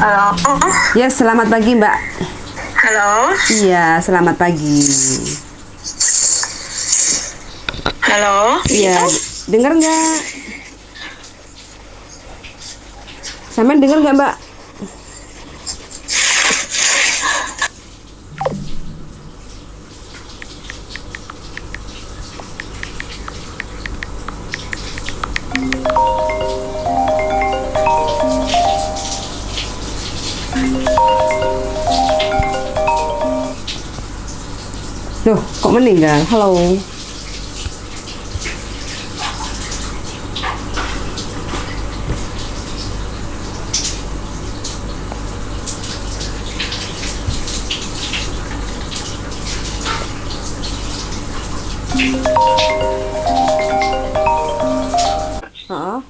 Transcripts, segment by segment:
Halo. Ya, selamat pagi, Mbak. Halo. Iya, selamat pagi. Halo. Iya, dengar nggak? Sampean dengar nggak, Mbak? Loh, kok meninggal? Halo. Oh,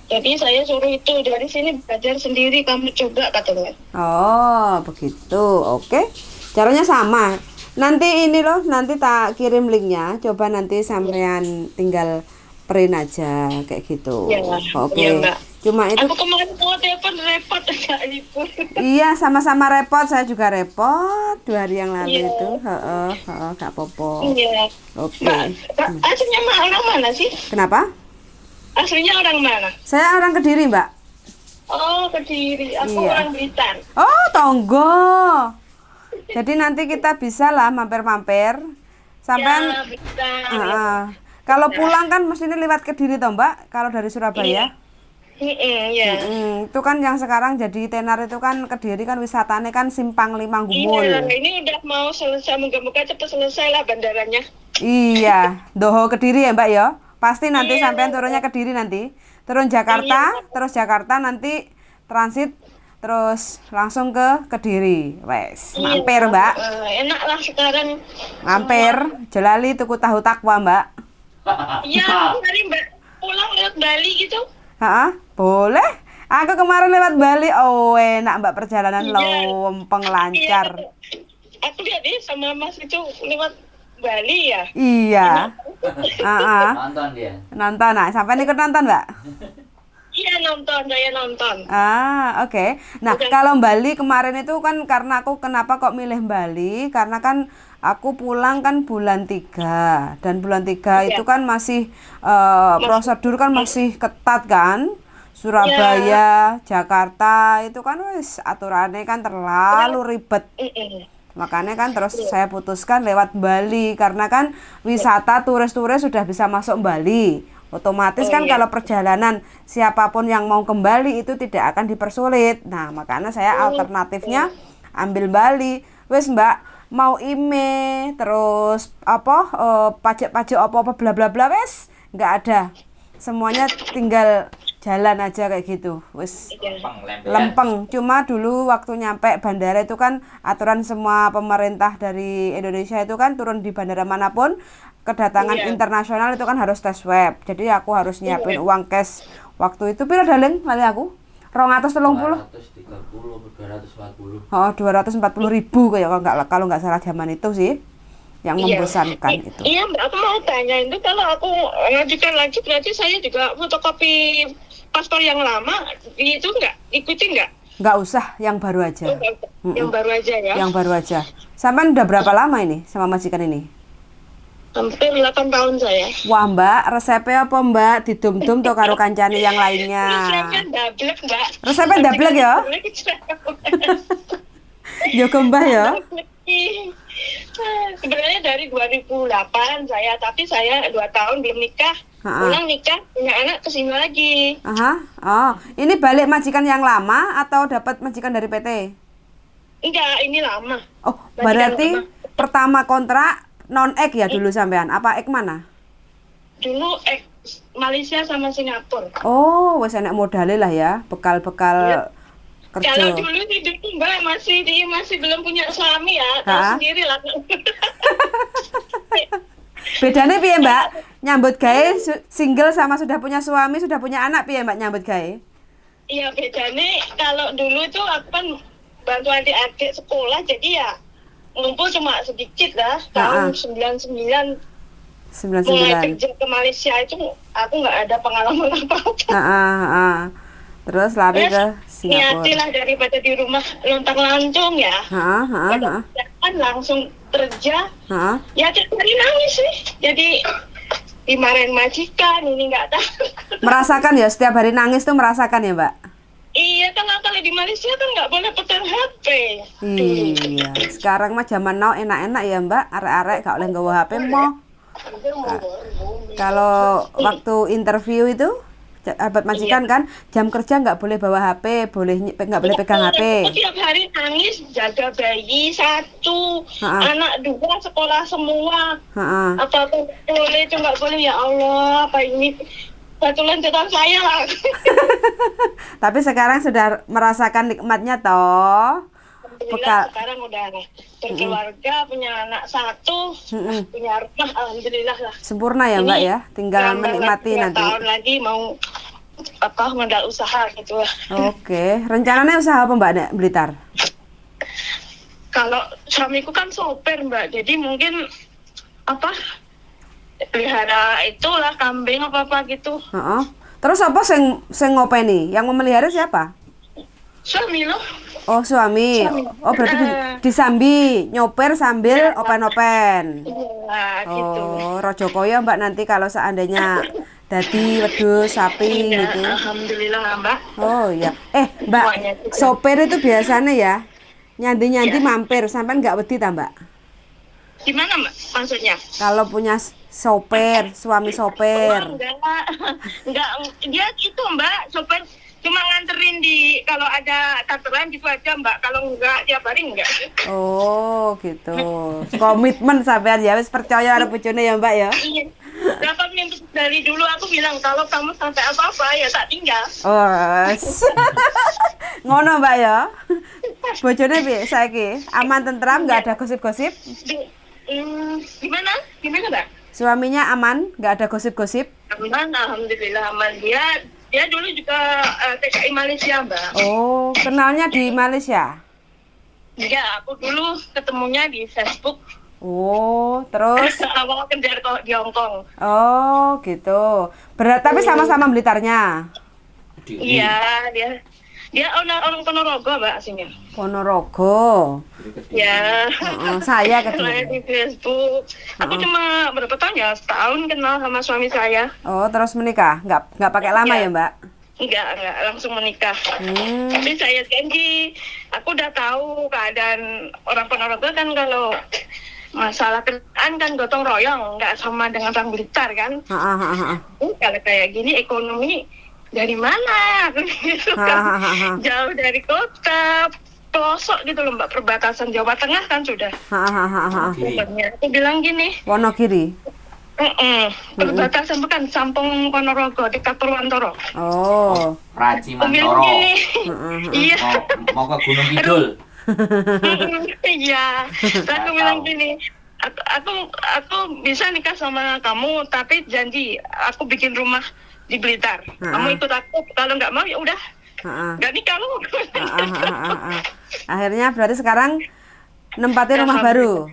Jadi saya suruh itu dari sini belajar sendiri, kamu coba katanya. oh, begitu. Oke. Caranya sama. Nanti ini loh, nanti tak kirim linknya. Coba nanti Ya, sampean tinggal print aja kayak gitu. ya, ya Oke. Mbak. Cuma itu Aku kemarin mau telepon repot aja libur. iya, sama-sama repot. Saya juga repot 2 hari yang lalu itu. Iya, Heeh, heeh, gak apa-apa. iya. Mbak, Oke. aslinya orang mana sih? Kenapa? Aslinya orang mana? Saya orang Kediri, Mbak. Oh, Kediri. Aku Iya. orang Blitar. Oh, tonggo. Jadi nanti kita bisa lah mampir-mampir. Sampean, Ya, Blitar. Ya. heeh. Kalau pulang kan mestinya lewat Kediri toh, Mbak. Kalau dari Iya. Surabaya. Iya. Itu kan yang sekarang jadi tenar itu kan Kediri kan wisatanya kan Simpang Lima Iya, Gumul. ini udah mau selesai, moga-moga cepat selesai lah bandaranya. Iya, Doho Kediri ya Mbak ya. Pasti nanti Iya, sampean turunnya Kediri nanti. Turun iya. Jakarta, terus Jakarta nanti transit terus langsung ke Kediri. Wes, Iya, mampir Mbak. enak lah sekarang semua. Mampir, jelali tuku tahu takwa Mbak. Iya, aku tadi Mbak pulang lewat Bali gitu. Heeh, boleh. Aku kemarin lewat Bali. Oh, enak Mbak perjalanan Iya, lempeng iya. lancar. Aku lihat nih sama Mas itu lewat Bali ya. Iya. Enak. Heeh. Nonton dia. Nonton, nah, sampai ikut nonton Mbak. Iya nonton, saya nonton. Oke. Nah, Udah. kalau Bali kemarin itu kan karena aku kenapa kok milih Bali? Karena kan aku pulang kan bulan 3 dan bulan 3 Iya, itu kan masih Mas. prosedur kan masih ketat kan. Iya. Surabaya, Jakarta itu kan wis aturannya kan Iya. terlalu ribet. Mm-mm. Makanya kan terus Iya. saya putuskan lewat Bali karena kan wisata turis-turis sudah bisa masuk Bali. Otomatis Oh kan iya. kalau perjalanan siapapun yang mau kembali itu tidak akan dipersulit. Nah, makanya saya Oh, alternatifnya ambil Bali. Wes Mbak, mau IMEI terus apa pajak-pajak apa-apa bla bla bla wes nggak ada. Semuanya tinggal jalan aja kayak gitu. Wes iya. Lempeng, lempean. lempeng. Cuma dulu waktu nyampe bandara itu kan aturan semua pemerintah dari Indonesia itu kan turun di bandara manapun kedatangan Iya. internasional itu kan harus tes swab. Jadi aku harus nyiapin Iya. uang cash waktu itu pira daleng lali aku 230. 230 atau 240. Oh, 240.000 kayak kalau nggak salah zaman itu sih yang Iya. membosankan itu. Iya, Mbak, aku mau tanya itu kalau aku ngajukan lagi berarti saya juga fotokopi paspor yang lama itu nggak ikuti nggak? Nggak usah, yang baru Oh, aja. nggak. Yang Mm-mm. baru aja ya. Yang baru aja. Sampean udah berapa lama ini sama majikan ini? Hampir 8 tahun saya. Wah Mbak, resepnya apa Mbak? Didum-dum tuh karo kancane yang lainnya. Resepnya dablek, Mbak. Resepnya dablek ya? Yo Mbah ya. Sebenarnya dari 2008 saya, tapi saya 2 tahun belum nikah. Ha-ha. Pulang nikah, punya anak kesini lagi. Aha. Oh, ini balik majikan yang lama atau dapat majikan dari PT? Enggak, ini lama. Oh, Majikan berarti lama. pertama kontrak non ek ya dulu sampean. Apa ek mana? Dulu Malaysia sama Singapura. Oh, wes enak modalnya lah ya, bekal-bekal Iya. kerja. Kalau dulu hidup Mbak masih belum punya suami ya, tahu Ha? sendiri lah. Bedanya piye Mbak? Nyambut gawe single sama sudah punya suami, sudah punya anak piye Mbak nyambut gawe? Iya bedanya kalau dulu itu aku kan bantu adik-adik sekolah jadi ya ngumpul cuma sedikit lah. Ha-ha. Tahun 99 mulai 99. kerja ke Malaysia itu aku nggak ada pengalaman apa-apa. Ah, ah, ah. Terus lari Terus ke Singapura. niatilah daripada di rumah lontang-lantung ya. Heeh. Kan langsung kerja. Heeh. Ya tiap hari nangis sih. Jadi dimarahin majikan, ini nggak tahu. Merasakan ya setiap hari nangis tuh merasakan ya, Mbak? Iya kan kalau di Malaysia kan nggak boleh pegang HP. Iya, sekarang mah zaman now enak-enak ya, Mbak. Arek-arek gak boleh nggawa HP mo. Kalau waktu interview itu abad majikan kan jam kerja nggak boleh bawa HP, nggak boleh pegang HP. Aku tiap hari nangis jaga bayi satu, Ha-ha. anak dua sekolah semua. Heeh. Apa boleh itu nggak boleh ya Allah, apa ini batulan cetak saya lah. Tapi sekarang sudah merasakan nikmatnya toh. Alhamdulillah sekarang udah berkeluarga, punya anak satu, punya rumah, alhamdulillah lah. Sempurna ya, Mbak ya. Tinggal Tambah menikmati lagi 2 nanti. tahun lagi mau modal usaha gitu lah. Oke, rencananya usaha apa, Mbak Nek Blitar? Kalau suamiku kan sopir Mbak, jadi mungkin pelihara itulah kambing apa gitu. Heeh. Terus apa sing ngopeni? Yang memelihara siapa? Suami loh. Oh, suami. Oh, berarti disambi, nyoper sambil open-open. Nah, gitu. Oh, Rojo Koyo Mbak nanti kalau seandainya dadi wedhus sapi Iya, gitu. alhamdulillah Mbak. Oh iya. Mbak, Semuanya juga. sopir itu biasanya ya nyandi-nyandi mampir, sampai nggak wedi ta, Mbak? Gimana Mbak maksudnya? Kalau punya sopir, suami sopir. Enggak, dia itu Mbak, sopir cuma nganterin kalau ada charteran gitu aja Mbak, kalau enggak tiap hari enggak. Oh, gitu. Komitmen sampean ya, wis percaya karo bojone ya, Mbak ya. Iya. Dapat mimpi dari dulu aku bilang kalau kamu sampai apa-apa ya tak tinggal. Oh. Ngono, Mbak ya. Bojone piye saiki? Aman tentram, nggak ada gosip-gosip? Gimana? Gimana Mbak? Suaminya aman, nggak ada gosip-gosip? Aman, alhamdulillah aman. Dia dulu juga TKI Malaysia Mbak. Oh, kenalnya di Malaysia? Iya, aku dulu ketemunya di Facebook. Oh, terus? Awal kerja di Hong Kong. Oh, gitu. Tapi sama-sama Blitarnya? Iya, dia orang Ponorogo Mbak aslinya. Ponorogo. Ya. Saya Saya ketemu. di Facebook. Aku cuma berapa tahun ya? Setahun kenal sama suami saya. Oh, terus menikah? Nggak pakai lama ya, Mbak? Enggak langsung menikah. Tapi saya janji, aku udah tahu keadaan orang Ponorogo kan kalau masalah kerjaan kan gotong royong, nggak sama dengan orang Blitar kan. Kalau kayak gini ekonomi dari mana? Gitu kan. Jauh dari kota, pelosok gitu loh Mbak, perbatasan Jawa Tengah kan sudah. Aku bilang gini. Wonogiri. Perbatasan bukan Sampung Ponorogo dekat Purwantoro. Oh. Praci Aku bilang Mantoro. gini. Iya. Mau ke Gunung Kidul. Iya. Aku bilang gini. Aku bisa nikah sama kamu, tapi janji aku bikin rumah di Blitar. Kamu ikut aku, kalau nggak mau ya udah. Nggak nikah lu. Akhirnya berarti sekarang nempatin rumah baru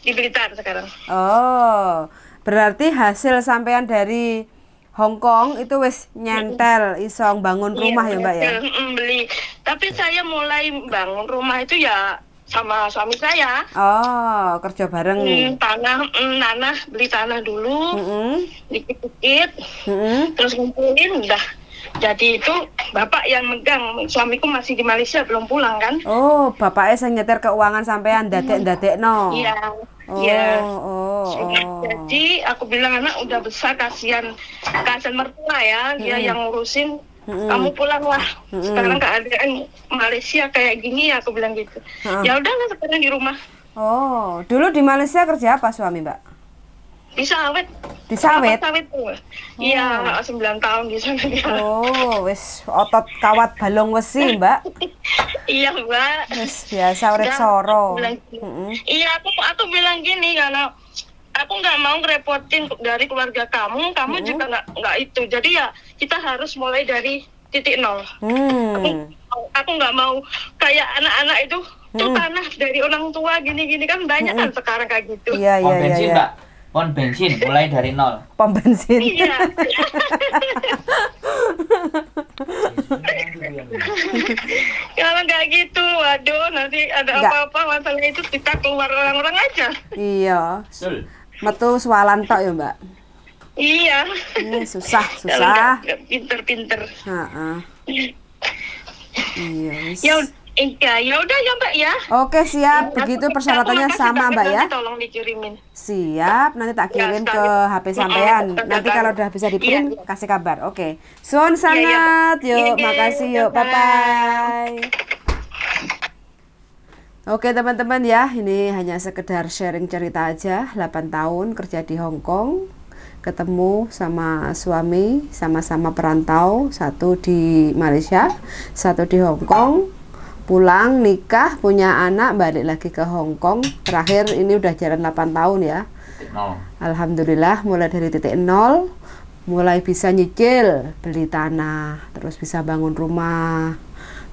di Blitar sekarang. Oh, berarti hasil sampean dari Hong Kong itu wis nyentel iso bangun rumah ya, Mbak ya? Beli. Tapi saya mulai bangun rumah itu ya sama suami saya. Oh, kerja bareng. Tanah, beli tanah dulu, dikit-dikit, terus ngumpulin, udah. Jadi itu bapak yang megang, suamiku masih di Malaysia belum pulang kan? Oh, bapaknya saya nyetir keuangan sampean dadek no. Iya. Jadi aku bilang anak udah besar, kasihan mertua ya, dia yang ngurusin. Kamu pulanglah. Sekarang keadaan Malaysia kayak gini, aku bilang gitu. Ya udahlah sekarang di rumah. Oh, dulu di Malaysia kerja apa suami, Mbak? Di sawit. Di sawit? Iya, 9 tahun di sana dia. Oh, wis otot kawat balong wesi, Mbak. Iya, Mbak. Wis biasa urip soro. Iya, aku bilang gini, kalau aku nggak mau ngerepotin dari keluarga kamu juga nggak itu. Jadi ya kita harus mulai dari titik nol. Aku nggak mau kayak anak-anak itu tuh tanah dari orang tua gini-gini kan banyak kan sekarang kayak gitu. Iya. Pom bensin, Mbak. Pom bensin mulai dari nol. Pom bensin. Iya. Kalau nggak gitu, waduh, nanti ada Nggak. apa-apa masalah itu kita keluar orang-orang aja. Iya. Betul. Metu swalan tok ya, Mbak. Iya. Susah, Kalau susah. nggak pinter-pinter. Heeh. Iya. wis. Ya udah ya Mbak ya. Oke, siap. Begitu persyaratannya Aku sama, Mbak ya. nanti tolong dikirimin. Siap, nanti tak Ya, kirim ke sekali. HP sampean. Nanti kalau udah bisa di print, Iya. kasih kabar. Oke. Suwun sangat. Yuk, Iya, makasih yuk. bye-bye. Bye-bye. Oke, teman-teman ya, ini hanya sekedar sharing cerita aja. 8 tahun kerja di Hong Kong, ketemu sama suami, sama-sama perantau, satu di Malaysia, satu di Hong Kong. Pulang, nikah, punya anak, balik lagi ke Hong Kong. Terakhir ini udah jalan 8 tahun ya. Nol. Alhamdulillah mulai dari titik nol, mulai bisa nyicil, beli tanah, terus bisa bangun rumah,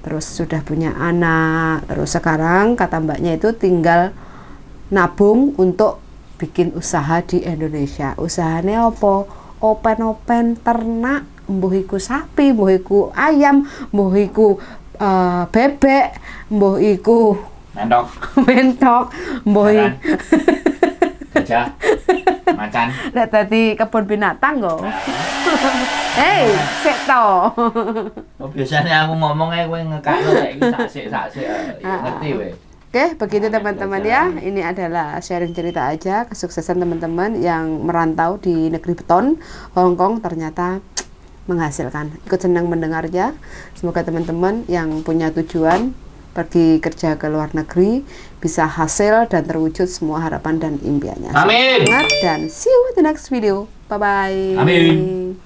terus sudah punya anak, terus sekarang kata mbaknya itu tinggal nabung untuk bikin usaha di Indonesia. Usahanya apa? Open-open ternak, mbuh iku sapi, mbuh iku ayam, mbuh iku bebek, mbuh iku Mentok. mentok, mbuh Jaran. i- Gajah. Macan. Nek tadi kebun binatang kok. Nah, Hei, sik to. oh, biasanya aku ngomongnya kowe ngekakno saiki saksik. Ngerti kowe. Oke, begitu teman-teman ya. Ini adalah sharing cerita aja kesuksesan teman-teman yang merantau di negeri beton, Hong Kong ternyata menghasilkan. Ikut senang mendengarnya. Semoga teman-teman yang punya tujuan pergi kerja ke luar negeri bisa hasil dan terwujud semua harapan dan impiannya. Amin. Semangat dan see you in the next video. Bye bye. Amin.